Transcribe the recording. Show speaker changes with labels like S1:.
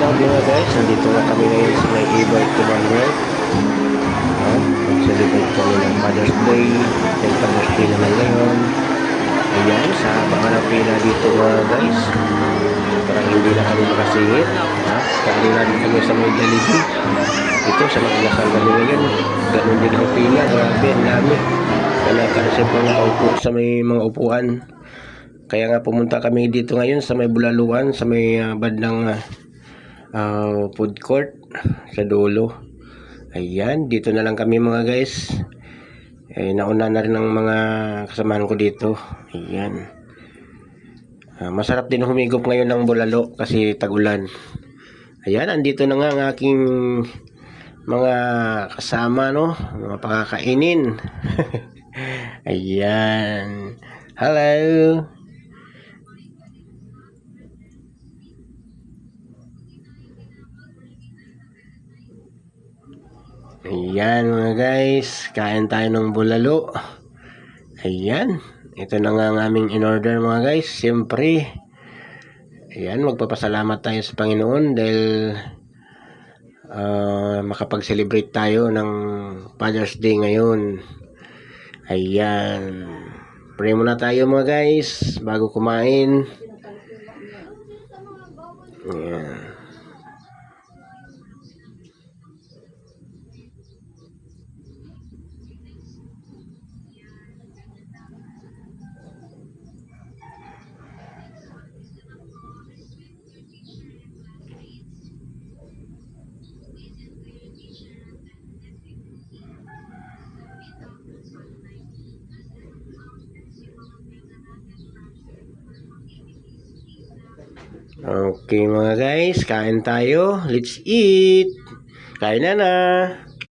S1: up mga guys? Nandito na kami ngayon sa may e-bike Commonwealth. Mag-celebrate kami ng Mother's Day. Dahil Mother's Day naman ngayon. Ayan, sa baka ng pila dito mga guys. Parang hindi na kami makasingit. Kanina din kami sa may Daligi. Ito sa mga nasal kami ngayon. Ganun din ang pila. Grabe, ang dami. Kaya kasi po nakaupo sa may mga upuan. Kaya nga pumunta kami dito ngayon sa may Bulaluan, sa may bandang food court sa dulo. Ayan, dito na lang kami mga guys. Nauna na rin ang mga kasamahan ko dito. Ayan. Masarap din humigop ngayon ng bulalo kasi tag-ulan. Ayan, andito na nga ang aking mga kasama, no? Mga pakakainin. Ayan. Hello. Ayan mga guys, kain tayo ng bulalo. Ayan, ito na nga ang aming in-order mga guys. Siyempre, ayan, magpapasalamat tayo sa Panginoon dahil makapag-celebrate tayo ng Father's Day ngayon. Ayan, pray muna tayo mga guys bago kumain. Ayan. Okay mga guys, kain tayo. Let's eat. Kain na na.